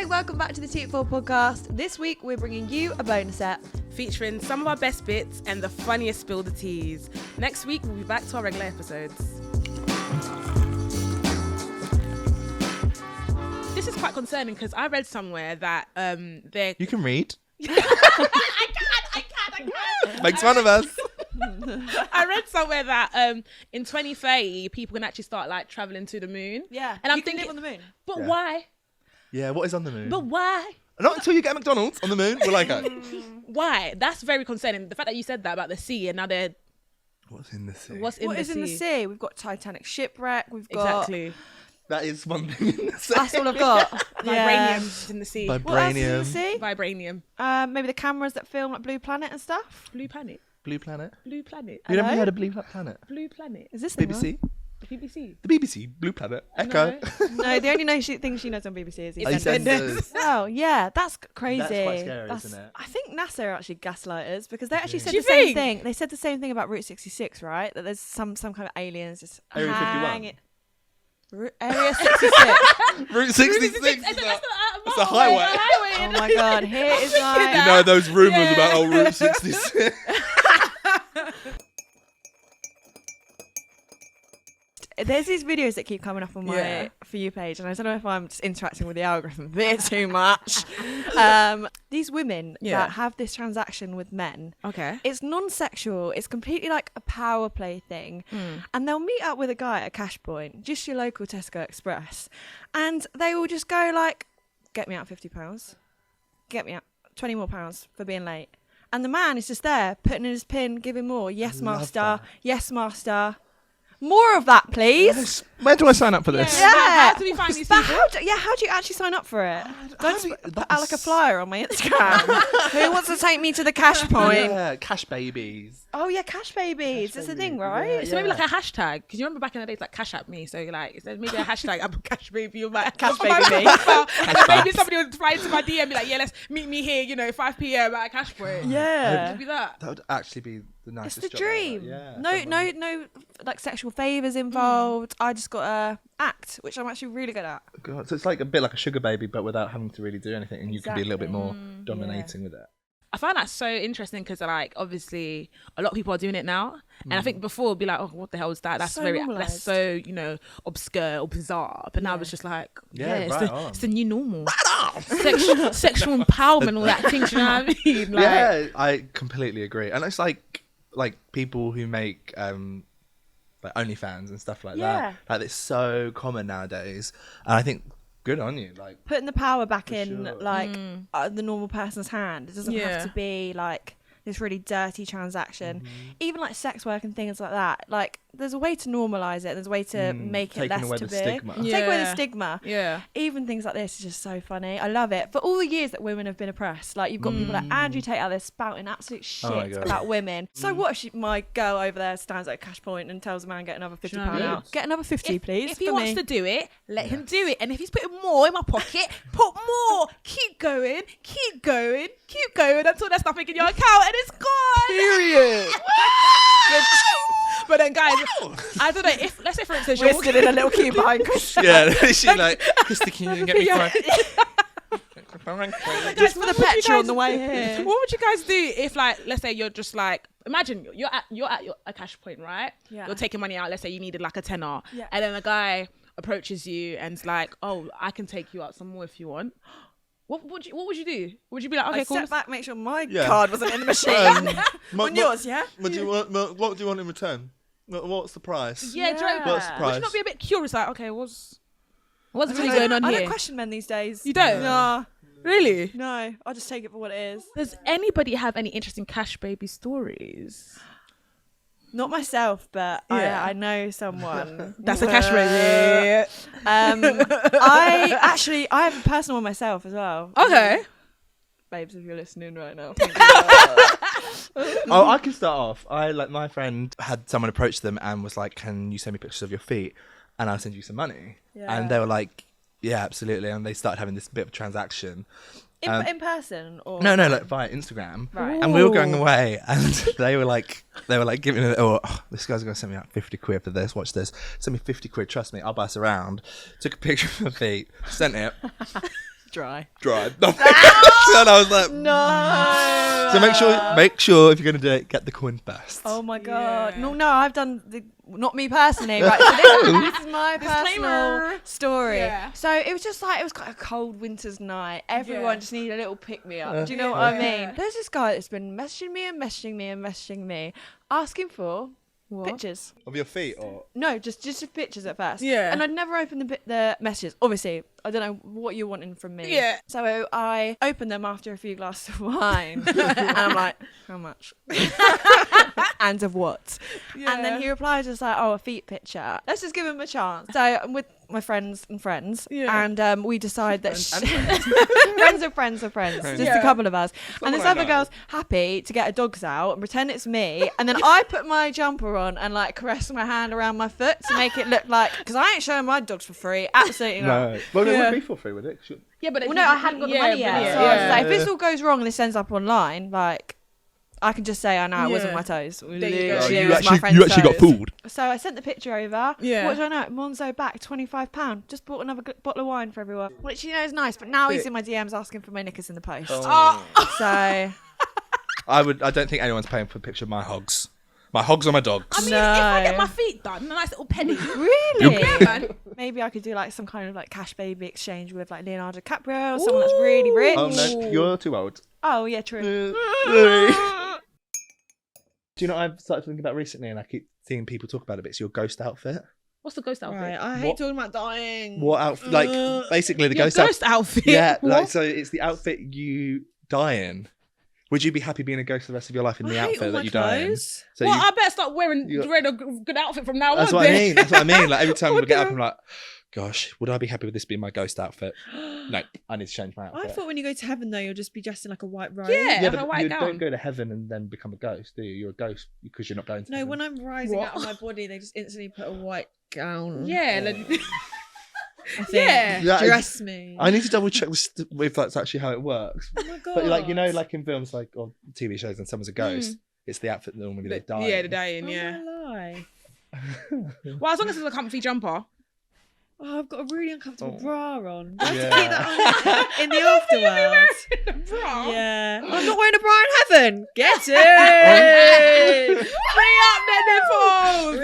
Hi, welcome back to the Teat4 podcast. This week we're bringing you a bonus set featuring some of our best bits and the funniest spill the teas. Next week we'll be back to our regular episodes. This is quite concerning because I read somewhere that they're... You can read. I can. Makes fun of us. I read somewhere that in 2030 people can actually start like traveling to the moon. Yeah, and I'm you can thinking live on the moon. But Yeah. why? Yeah, what is on the moon? But why? Not until you get a McDonald's on the moon. We're like, Why? That's very concerning. The fact that you said that about the sea and now they're... what's in the sea? What's in What the is sea? in the sea? We've got Titanic shipwreck. We've got Exactly. That is one thing in the sea. That's all I've got. Vibranium in the sea. What else is in the Vibranium. sea? Vibranium. Maybe the cameras that film like Blue Planet and stuff. Blue Planet. Blue Planet. Blue Planet. You never Hello? heard of Blue Planet? Blue Planet. Is this the BBC? BBC. The BBC. Blue Planet. Echo. No, the only thing she knows on BBC is EastEnders. Oh yeah, that's crazy. That's quite scary, isn't it? I think NASA are actually gaslighters because they actually said Do the you same think? thing. They said the same thing about Route 66, right? That there's some kind of aliens just Area 51? hanging. Area 66. Route 66. That's It's a highway. Oh my god, here is like You know those rumours about Route 66. there's these videos that keep coming up on my Yeah. For You page, and I don't know if I'm just interacting with the algorithm a bit too much. These women Yeah. that have this transaction with men, Okay. it's non-sexual. It's completely like a power play thing, and they'll meet up with a guy at a cash point, just your local Tesco Express, and they will just go like, "Get me out £50, get me out £20 more for being late," and the man is just there putting in his pin, giving more. Yes, love master. that. Yes, master. More of that, please. Yes. Where do I sign up for this? Yeah. How do we find these But people? how do you actually sign up for it? Don't do you- put that out like a is- flyer on my Instagram. Who wants to take me to the cash point? Yeah, cash babies. Oh yeah, cash babies. It's a thing, right? Yeah. So maybe like a hashtag, because you remember back in the days like Cash App Me, so like it said maybe a hashtag I put Cash Baby on my Cash on my Baby me. profile, and then maybe Babs. somebody would fly into my DM and be like, yeah, let's meet me here, 5 p.m. at a cash point. Yeah. Could be that. That would actually be the It's nicest the job ever. dream. Yeah, No, someone- no, like sexual favors involved. I just got to act, which I'm actually really good at. God, so it's like a bit like a sugar baby, but without having to really do anything, and you can be a little bit more dominating with it. I find that so interesting because like obviously a lot of people are doing it now, and I think before it'd be like, oh, what the hell is that? That's So very normalised. that's so obscure or bizarre. But now it's just like Yeah, it's, right the, on. it's the new normal. Sexual empowerment, all that thing. Do you know what I mean? Like, Yeah, I completely agree. And it's like people who make like OnlyFans and stuff like Yeah. that. Like it's so common nowadays, and I think good on you. Like Putting the power back in, sure. like the normal person's hand. It doesn't Yeah. have to be like this really dirty transaction. Even like sex work and things like that. Like there's a way to normalize it. There's a way to make it taking less away to the be. stigma. Take away the Yeah. stigma. Yeah. Even things like this is just so funny. I love it. For all the years that women have been oppressed, like you've got people like Andrew Tate out there spouting absolute Oh my shit God. about women. So what if my girl over there stands at a cash point and tells a man get another £50 you know what I mean? out? Get another 50, please. If he for wants me. to do it, let him do it. And if he's putting more in my pocket, put more. Keep going, keep going, keep going until there's nothing in your account and it's gone. period. But then, guys, I don't know if, let's say for instance, We're you're still in a little queue behind Chris. Yeah, she like Christy, can you get me Yeah. five? Just for What the would you petrol on guys- the way here. What would you guys do if, like, let's say you're just like, imagine you're at a cash point, right? Yeah. You're taking money out. Let's say you needed like a tenner, Yeah. and then a guy approaches you and's like, "Oh, I can take you out some more if you want." What would you do? Would you be like, "Okay, I cool"? step back, make sure my Yeah. card wasn't in the machine. On yours, yeah? What do you want in return? What's the price? Yeah, do you know, Yeah. What's the would price? you not be a bit curious? Like, okay, what's I really don't- going on I here? don't question men these days. You don't? No, Really? no. I'll just take it for what it is. Does anybody have any interesting cash baby stories? Not myself, but Yeah. I know someone. That's a cash baby. I have a personal one myself as well. Okay. Babes, if you're listening right now. Oh, I can start off. My friend had someone approach them and was like, "Can you send me pictures of your feet, and I'll send you some money?" Yeah. And they were like, "Yeah, absolutely." And they started having this bit of a transaction. In person or No, like via Instagram. Right. And we were going Ooh. away, and they were like giving it. Oh, this guy's gonna send me out 50 quid for this. Watch this. Send me 50 quid. Trust me, I'll bust around. Took a picture of my feet, sent it. Dry. Dry. And I was like, No. So make sure if you're gonna do it, get the coin first. Oh my god. Yeah. No, I've done not me personally, right? So this is my personal Disclaimer. story. Yeah. So it was just like, it was quite a cold winter's night. Everyone Yeah. just needed a little pick me up. Do you know what I mean? There's this guy that's been messaging me, asking for pictures. Of your feet, or No, just pictures at first. Yeah. And I'd never opened the messages. Obviously, I don't know what you're wanting from me. Yeah. So I opened them after a few glasses of wine. And I'm like, how much? And of what? Yeah. And then he replies just like, oh, a feet picture. Let's just give him a chance. So I'm with my friends, Yeah. and we decide that friends of friends, just Yeah. a couple of us. And this I other know. girl's happy to get her dogs out and pretend it's me, and then I put my jumper on and like caress my hand around my foot to make it look like, because I ain't showing my dogs for free, absolutely not. no? Well, it Yeah. would be for free, would it? Yeah, but Well, no, I hadn't got the money yet. Yeah, So I was like, yeah. if this all goes wrong and this ends up online, like, I can just say, I know, it wasn't Yeah. my toes. you go. Literally, Oh, it was my friend's toes. fooled. So I sent the picture over. Yeah. What do I know? Monzo back, £25. Just bought another bottle of wine for everyone. Which, is nice, but now he's in my DMs asking for my knickers in the post. Oh. So, I don't think anyone's paying for a picture of my hogs. My hogs are my dogs. I mean, No. if I get my feet done, a nice little penny. really? Yeah, man. Maybe I could do like some kind of like cash baby exchange with like Leonardo DiCaprio or someone that's really rich. Oh no, you're too old. Oh, yeah, true. Do you know what I've started thinking about recently, and I keep seeing people talk about it? It's your ghost outfit. What's the ghost outfit? Right, I hate What- talking about dying. What outfit? Like basically the Your ghost outfit. Yeah, like What? so it's the outfit you die in. Would you be happy being a ghost the rest of your life in the outfit that you die in? So Well, you, I better start wearing you- a good outfit from now that's on. what I then. mean. That's what I mean. Like every time Oh, I get up, God. I'm like, gosh, would I be happy with this being my ghost outfit? No, I need to change my outfit. I thought when you go to heaven though, you'll just be dressed in like a white robe. Yeah. yeah, a but white you gown. don't go to heaven and then become a ghost, do you? You're a ghost because you're not going to No, heaven. when I'm rising What? out of my body, they just instantly put a white gown. Yeah. like- I think. Yeah. Yeah, Dress me. I need to double check if that's actually how it works. Oh my god. But like like in films like or TV shows, when someone's a ghost, it's the outfit that normally they die. Yeah, in. the dying. Oh Yeah. my life. Well, as long as it's a comfy jumper. Oh, I've got a really uncomfortable Oh. bra on. Yeah. In the afterworld. Bra. Yeah. I'm not wearing a bra in heaven. Get it. Free up the nipples.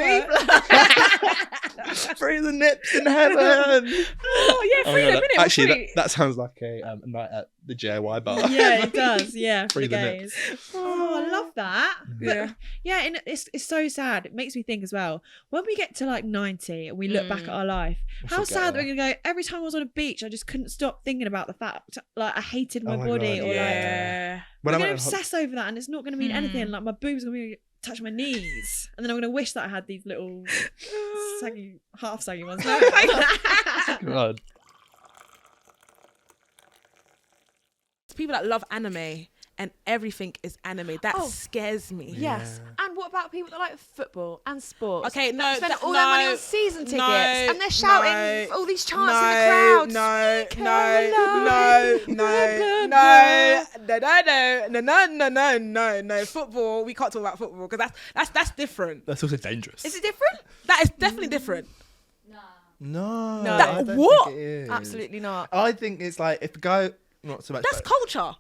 Free the nips in heaven. Oh yeah, Oh free my them, God, innit? actually, Free. that sounds like a night at the JY bar. Yeah, it does. Yeah, for Free the the gays. Oh, I love that. Yeah. But yeah, and it's so sad. It makes me think as well. When we get to like 90 and we look back at our life, how forget sad that. that we're gonna go. Every time I was on a beach, I just couldn't stop thinking about the fact like I hated my Oh my body, God, or like Yeah. When we're I'm gonna at a obsess over that, and it's not gonna mean anything. Like my boobs are gonna be touch my knees, and then I'm gonna wish that I had these little saggy, half saggy ones. God. People that love anime and everything is anime. That Oh. scares me. Yes. And what about people that like football and sports? Okay, no, that spend that- all their money no, on season tickets, no, and they're shouting no, all these chants in the crowd. No, Speak no, alive. no, Blah, no, no. Football. We can't talk about football because that's different. That's also dangerous. Is it different? That is definitely different. No. No. I don't What? think it is. Absolutely not. I think it's like if a guy, not so much. That's but culture.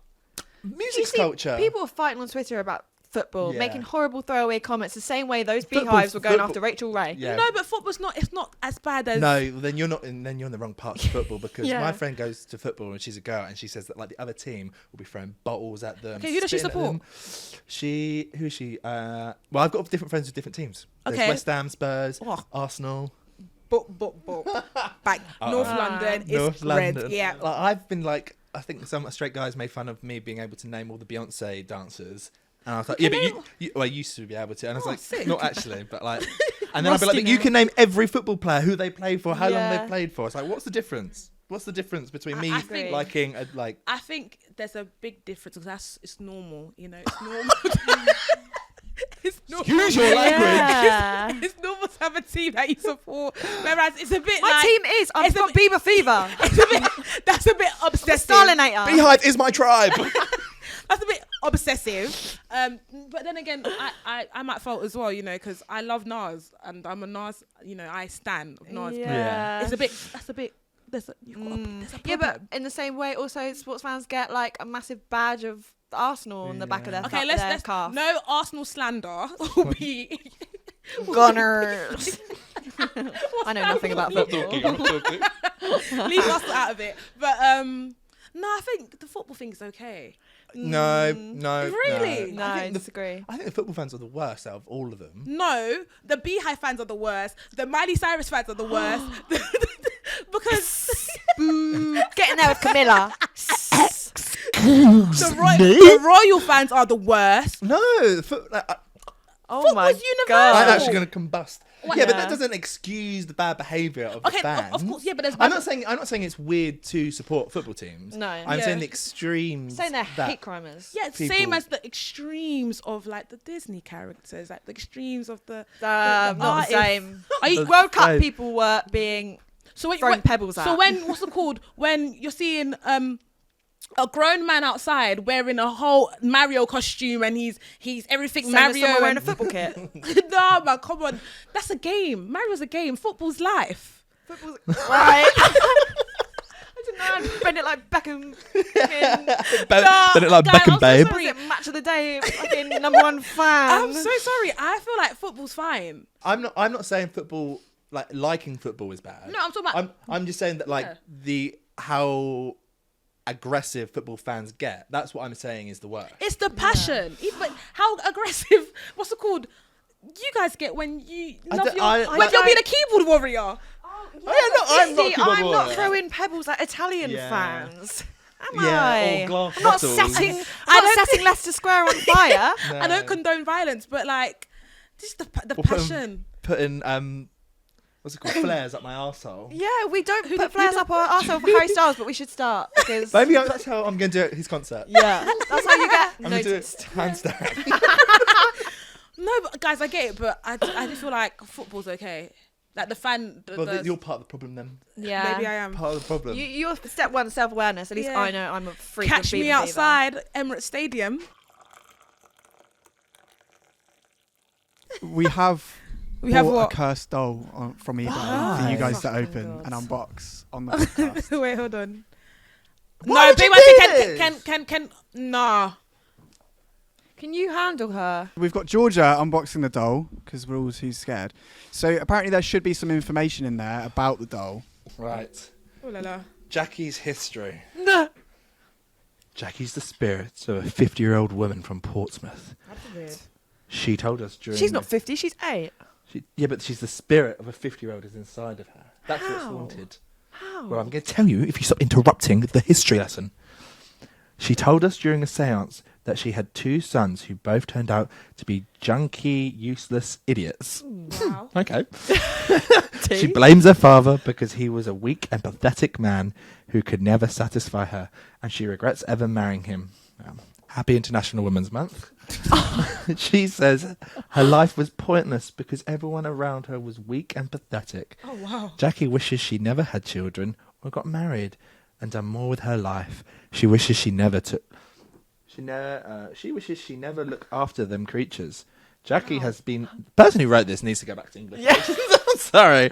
You music's see, culture. people are fighting on Twitter about football, Yeah. making horrible throwaway comments the same way those Football- beehives were going football- after Rachel Ray. Yeah. No, but football's not. It's not as bad as. No, then you're not. Then you're in the wrong part of football because Yeah. my friend goes to football and she's a girl and she says that like the other team will be throwing bottles at them. Okay, who does she spitting at support? them. Who is she? Well, I've got different friends with different teams. There's Okay. West Ham, Spurs, Oh. Arsenal, Back North London is North red. London. Yeah. Like, I've been like, I think some straight guys made fun of me being able to name all the Beyonce dancers. And I was like, You yeah, can but you well, I used to be able to. And I was Oh, like, sick. not actually, but like, and then I'd be like, Rusty but you now. can name every football player, who they played for, how long Yeah. they played for. It's like, what's the difference? What's the difference between me I think- liking a, like, I think there's a big difference because it's normal. You know, it's normal. It's normal. Excuse your language. Yeah. It's normal to have a team that you support. Whereas it's a bit My like team is. I've it's a got bit- Bieber fever. it's a bit, that's a bit obsessive. Stalinator. Beehive is my tribe. That's a bit obsessive. But then again, I might fault as well, you know, because I love Nas and I'm a Nas, you know, I stan of Nas. Yeah. It's a bit. That's a bit. there's a problem. Yeah, but in the same way, also sports fans get like a massive badge of Arsenal on the back of their Okay, their let's calf. no Arsenal slander will be Gunners. I know nothing about I'm football. not talking. leave Arsenal out of it. But no, I think the football thing is okay. No. Really? No, I I think disagree. I think the football fans are the worst out of all of them. No, the Beehive fans are the worst. The Miley Cyrus fans are the worst. Because Getting there with Camilla. the Royal fans are the worst. No, Oh my Football's universal. god. I'm actually going to combust. What? Yeah, but Yeah. that doesn't excuse the bad behaviour of Okay, the fans. of course, yeah, but there's I'm bad- not saying it's weird to support football teams. No. I'm Yeah. saying the extremes. Saying they're that- hate crimers. Yeah, it's people- same as the extremes of like the Disney characters, like the extremes of the. Not the artist. same. Are you, World Cup Same. people were being so when, throwing pebbles So at. when what's it called? When you're seeing a grown man outside wearing a whole Mario costume and he's everything Same as Mario someone wearing a and football kit. no man, come on, that's a game. Mario's a game. Football's life. Football's right. I didn't know how to bend it like Beckham. Fucking- Bend it like guys, Beckham, I'm so babe. sorry. Was it match of the day? Fucking number one fan. I'm so sorry. I feel like football's fine. I'm not saying football liking football is bad. No, I'm talking about. I'm just saying that Yeah. how aggressive football fans get. That's what I'm saying is the worst. It's the passion. But how aggressive? What's it called? You guys get when you love when you're being a keyboard warrior. I'm not. See, I'm not throwing pebbles at Italian Yeah. fans. Am Yeah, I? or glass I'm not bottles. setting. I I'm don't not setting Leicester Square on fire. I don't condone violence, but like, just the We'll passion. Putting what's it called, flares up my arsehole. Yeah, we don't put flares up our arsehole for Harry Styles, but we should start because Maybe that's how I'm going to do it at his concert. yeah, that's how you get I'm going to do noticed. it handstand. No, but guys, I get it, but I just feel like football's okay. Like the fan. Well, you're part of the problem then. Yeah, maybe I am. Part of the problem. You're step one, self-awareness. At least Yeah. I know I'm a freak. Catch of me Beaver Fever. outside Emirates Stadium. We have We have bought what? a cursed doll from eBay for you guys to Fucking open God. and unbox on the podcast. Wait, hold on. Why no, would you babe, do this? can nah. Can you handle her? We've got Georgia unboxing the doll because we're all too scared. So apparently there should be some information in there about the doll. Right. Oh la la. Jackie's history. No. Jackie's the spirit of a 50-year-old woman from Portsmouth. That's weird. She told us during... She's not 50. She's 8. Yeah, but she's the spirit of a 50-year-old is inside of her. That's what's How? haunted. How? Well, I'm going to tell you if you stop interrupting the history lesson. She told us during a séance that she had 2 sons who both turned out to be junky, useless idiots. Wow. Okay. She blames her father because he was a weak and pathetic man who could never satisfy her, and she regrets ever marrying him. Happy International Women's Month. She says her life was pointless because everyone around her was weak and pathetic. Oh wow. Jackie wishes she never had children or got married and done more with her life. She wishes she never took. She wishes she never looked after them creatures. Jackie has been. The person who wrote this needs to go back to English. Yeah. Sorry,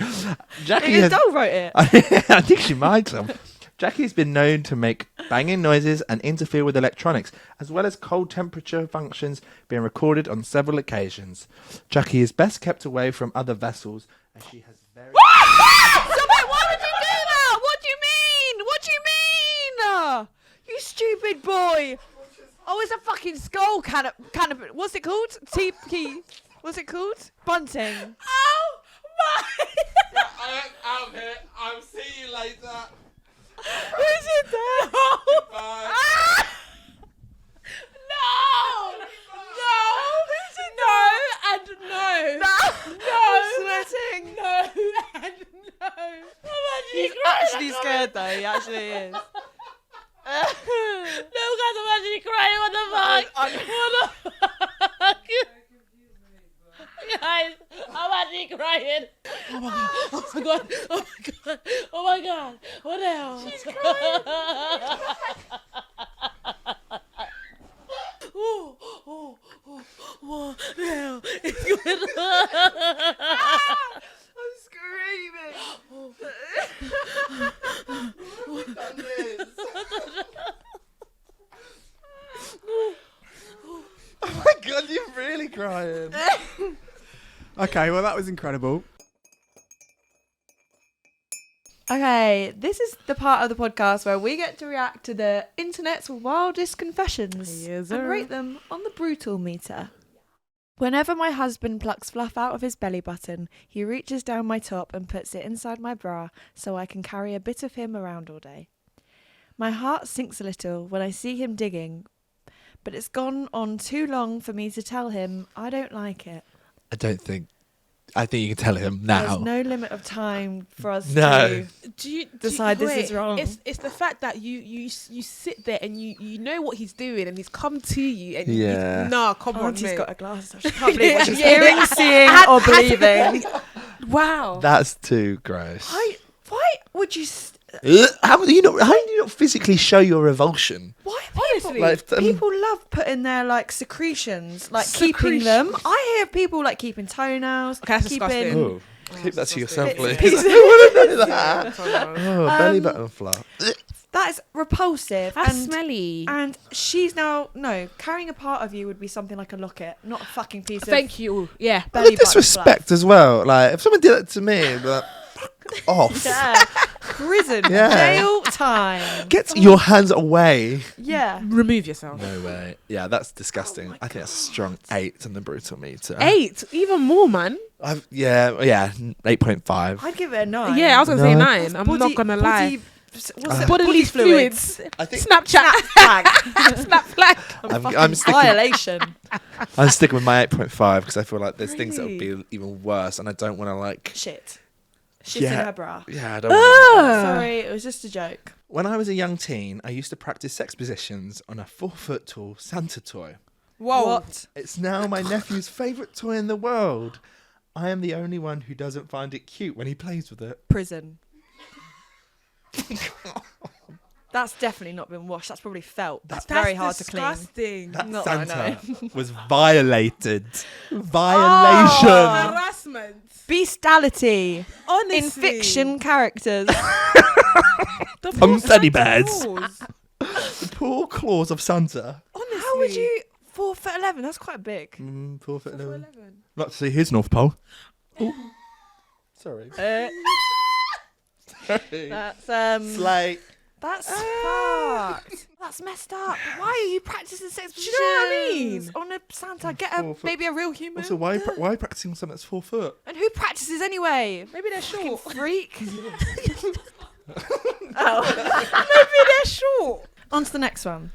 Jackie Your has. doll wrote it. I think she might have. Jackie's been known to make banging noises and interfere with electronics, as well as cold temperature functions being recorded on several occasions. Jackie is best kept away from other vessels, as she has very. Stop it! Why would you do that? What do you mean? What do you mean? You stupid boy! Oh, it's a fucking skull canopy. What's it called? Key. What's it called? Bunting. Oh my. I am out here. I'll see you later. Who's it there? Bye. No! No! No! I'm sweating. No! And no! He's actually scared though. He actually is. No, guys, I'm actually crying. What the fuck? What the fuck? Guys, I'm actually crying. Oh my god. Oh my god. Oh my god. Oh my god. What the hell? She's crying. What the hell is going on? I'm screaming. really crying. Okay, well that was incredible. Okay, this is the part of the podcast where we get to react to the internet's wildest confessions Yes, and sir. rate them on the brutal meter. Whenever my husband plucks fluff out of his belly button, he reaches down my top and puts it inside my bra so I can carry a bit of him around all day. My heart sinks a little when I see him digging, but it's gone on too long for me to tell him I don't like it. I think you can tell him now. There's no limit of time for us No. to decide this is wrong. It's the fact that you sit there and you know what he's doing and he's come to you and Yeah. nah, come on, Auntie's mate. got her glasses on. She can't believe what she's Yeah. hearing, seeing, or believing. Wow. That's too gross. Why would you? How do you not physically show your revulsion? Why people? Honestly. Like, People love putting their like secretions, like keeping them. I hear people like keeping toenails, Okay, that's keeping. disgusting. Oh, keep that to yourself, Bits and please. pieces. I want to know that. Oh, belly button flap. That is repulsive. That's and smelly. And she's now carrying a part of you would be something like a locket, not a fucking piece of. Thank you. Yeah. belly The button disrespect as well. Like if someone did that to me, but fuck off. fluff. Yeah, prison, Yeah. jail time. Get your hands away. Yeah. Remove yourself. No way. Yeah, that's disgusting. I think that's a strong 8 on the brutal meter. 8, even more, man. Yeah, 8.5. I'd give it a 9. Yeah, I was gonna say No. 9. I'm not gonna lie. What's it? Bodily fluids. I think Snapchat. Flag. Snap flag. I'm sticking. Violation. I'm sticking with my 8.5 because I feel like there's things that would Really? be even worse, and I don't want to like. Shit. Shit in Yeah. her bra. Yeah, I don't. Wanna, Sorry, it was just a joke. when I was a young teen, I used to practice sex positions on a 4-foot tall Santa toy. Whoa. What? It's now my nephew's favourite toy in the world. I am the only one who doesn't find it cute when he plays with it. Prison. That's definitely not been washed. That's probably felt. That's very hard to clean. Disgusting. That Not that I Santa was violated. Violation. Harassment. Bestiality Honestly. in fiction characters. The From poor teddy Santa bears. Claus. The poor claws of Santa. Honestly. How would you 4'11"? That's quite big. 4'11". Not to see his North Pole. Oh. Sorry. That's Slay. That's fucked. That's messed up. Why are you practicing sex Do you know what I positions on a Santa? Get a 4 foot. maybe a real human. Also, why are you practicing something that's 4 foot? And who practices anyway? Maybe they're Fucking short. freak. Maybe they're short. On to the next one.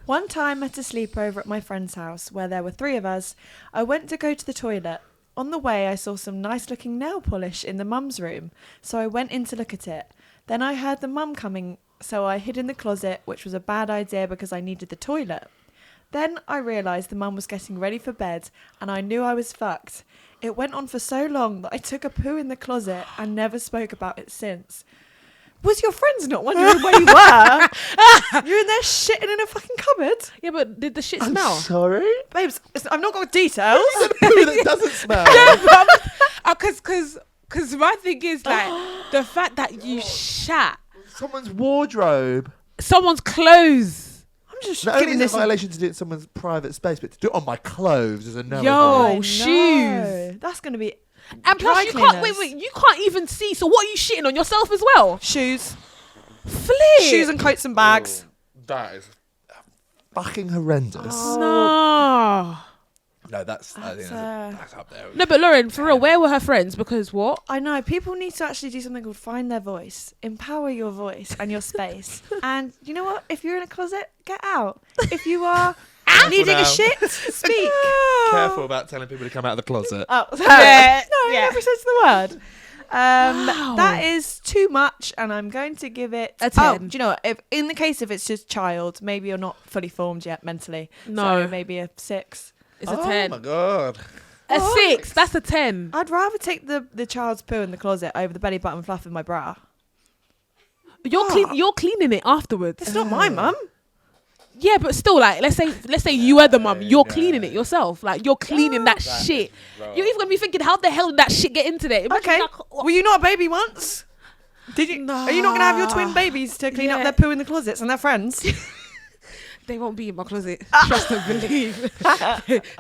One time at a sleepover at my friend's house where there were 3 of us, I went to go to the toilet. On the way, I saw some nice looking nail polish in the mum's room, so I went in to look at it. Then I heard the mum coming, so I hid in the closet, which was a bad idea because I needed the toilet. Then I realised the mum was getting ready for bed, and I knew I was fucked. It went on for so long that I took a poo in the closet and never spoke about it since. Was your friends not wondering where you were? You're in there shitting in a fucking cupboard? Yeah, but did the shit smell? Sorry? Babes, I've not got details. Poo that doesn't smell. Because my thing is like the fact that you shat Someone's wardrobe. someone's clothes. I'm just Not only giving is it a this violation to do it in someone's private space, but to do it on my clothes is a no. Yo. I know. shoes. That's going to be And Dry plus you can't cleaners. wait, you can't even see. So what are you shitting on yourself as well? shoes. Flip. Shoes and coats and bags. That is fucking horrendous. No. No, that's I think that's up there. No, but Lauren, for real, where were her friends? Because what? I know. People need to actually do something called find their voice. Empower your voice and your space. And you know what? If you're in a closet, get out. If you are needing now. a shit, speak. Careful about telling people to come out of the closet. Oh, Yeah, no, yeah. every sense of the word. Wow. That is too much, and I'm going to give it A Oh, 10. do you know what? If in the case if it's just child, maybe you're not fully formed yet mentally. No. So maybe a 6. It's a Oh 10. my god. A 6. That's a 10. I'd rather take the child's poo in the closet over the belly button fluff in my bra. You're cleaning it afterwards. It's not my mum. Yeah, but still, like, let's say you were the mum. You're Yeah. cleaning it yourself. Like, you're cleaning that shit. You're even gonna be thinking, how the hell did that shit get into there? Imagine Okay. like, Were you not a baby once? Did you? Nah. Are you not going to have your twin babies to clean up Yeah. their poo in the closets and their friends? They won't be in my closet. Trust and believe.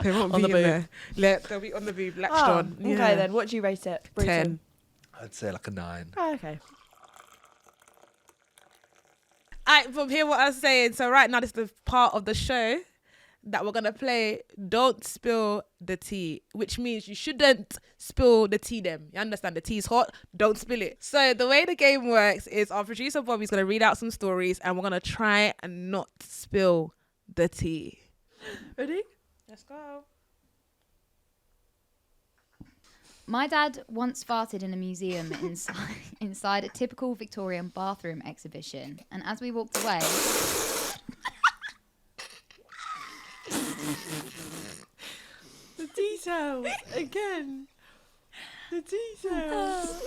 They won't On be the in there. They'll be on the boob, latched Oh, on. okay Yeah. then. What do you rate it? 10. I'd say like a 9. Oh, okay. Alright, from here what I was saying. So right now this is the part of the show that we're gonna play. Don't spill the tea, which means you shouldn't spill the tea. Them, you understand? The tea's hot. Don't spill it. So the way the game works is our producer Bobby's gonna read out some stories, and we're gonna try and not spill the tea. Ready? Let's go. My dad once farted in a museum inside a typical Victorian bathroom exhibition, and as we walked away, The details again. The details.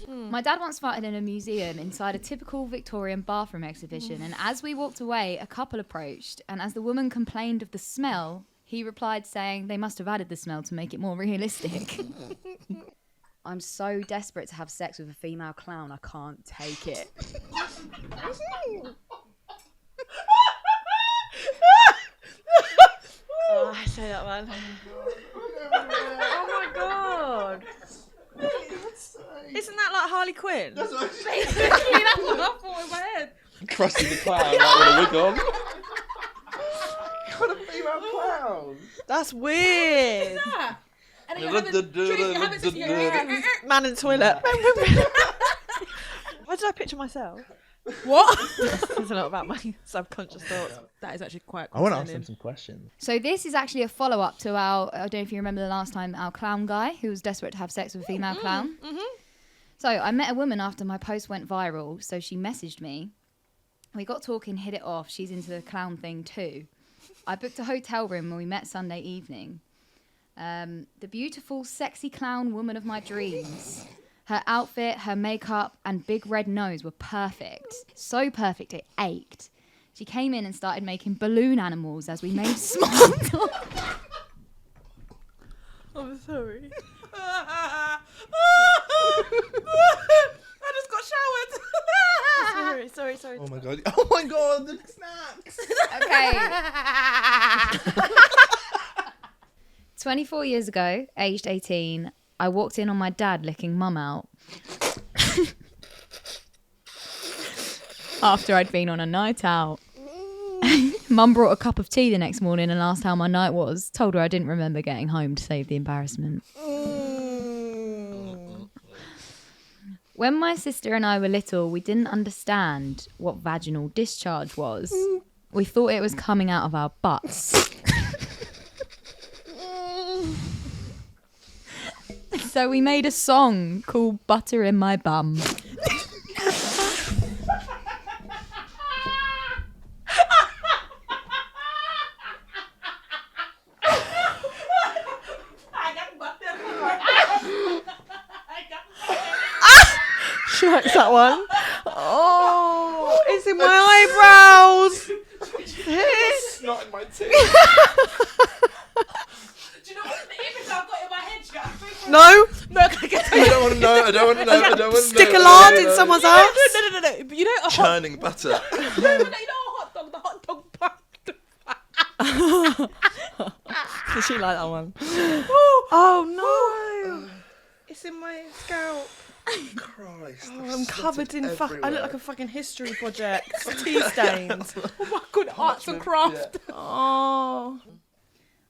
my dad once farted in a museum inside a typical Victorian bathroom exhibition, and as we walked away, a couple approached, and as the woman complained of the smell, he replied saying they must have added the smell to make it more realistic. I'm so desperate to have sex with a female clown, I can't take it. Oh, I say that one. Oh my god. Isn't that like Harley Quinn? That's what I thought in my head. Krusty the Clown, like with a wig on. What a female clown. That's weird. And then you're having sex, Man in the toilet. Why did I picture myself? what? It's a lot about my subconscious thoughts. That is actually quite I want to ask concerning. them some questions. So this is actually a follow-up to our, I don't know if you remember the last time, our clown guy who was desperate to have sex with a female clown. So I met a woman after my post went viral, so she messaged me. We got talking, hit it off. She's into the clown thing too. I booked a hotel room and we met Sunday evening. The beautiful, sexy clown woman of my dreams. Her outfit, her makeup, and big red nose were perfect. So perfect it ached. She came in and started making balloon animals as we made small talk. I'm sorry. I just got showered. Sorry. Oh my god. Oh my god, the snacks. Okay. 24 years ago, aged 18, I walked in on my dad licking mum out. After I'd been on a night out. Mum brought a cup of tea the next morning and asked how my night was. Told her I didn't remember getting home to save the embarrassment. When my sister and I were little, we didn't understand what vaginal discharge was. We thought it was coming out of our butts. So we made a song called Butter in My Bum. Shrek, that one. Oh, it's in my eyebrows. It's not in my teeth. Do you know what the image I've got in my head? No. No, can I get I don't want to know. I don't want to know. I don't want to know. Stick a lard in someone's ass. No. But you know a hot Churning butter. no, you know a hot dog, the hot dog bun. Did she like that one? Oh no. It's in my scalp. Christ. Oh, I'm covered in I look like a fucking history project. Tea stains. Oh my god, arts and craft. Oh.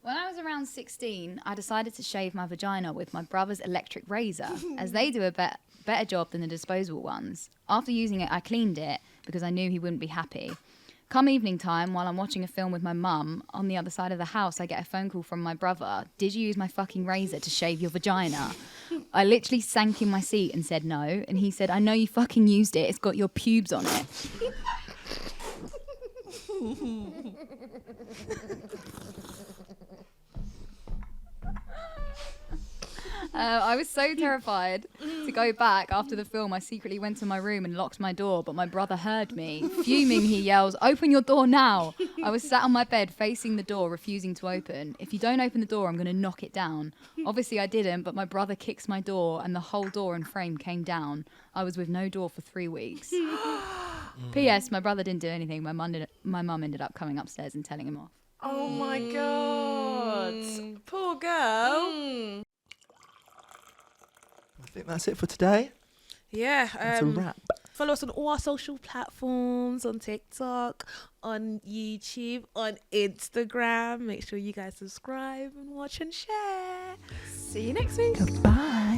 When I was around 16, I decided to shave my vagina with my brother's electric razor, as they do a better job than the disposable ones. After using it, I cleaned it because I knew he wouldn't be happy. Come evening time, while I'm watching a film with my mum, on the other side of the house, I get a phone call from my brother. Did you use my fucking razor to shave your vagina? I literally sank in my seat and said no. And he said, I know you fucking used it. It's got your pubes on it. I was so terrified to go back after the film. I secretly went to my room and locked my door, but my brother heard me. Fuming, he yells, "Open your door now!" I was sat on my bed facing the door, refusing to open. "If you don't open the door, I'm going to knock it down." Obviously, I didn't, but my brother kicks my door and the whole door and frame came down. I was with no door for 3 weeks. P.S. My brother didn't do anything. My mum ended up coming upstairs and telling him off. Oh my god. Poor girl. I think that's it for today. Yeah. It's a wrap. Follow us on all our social platforms, on TikTok, on YouTube, on Instagram. Make sure you guys subscribe and watch and share. See you next week. Goodbye.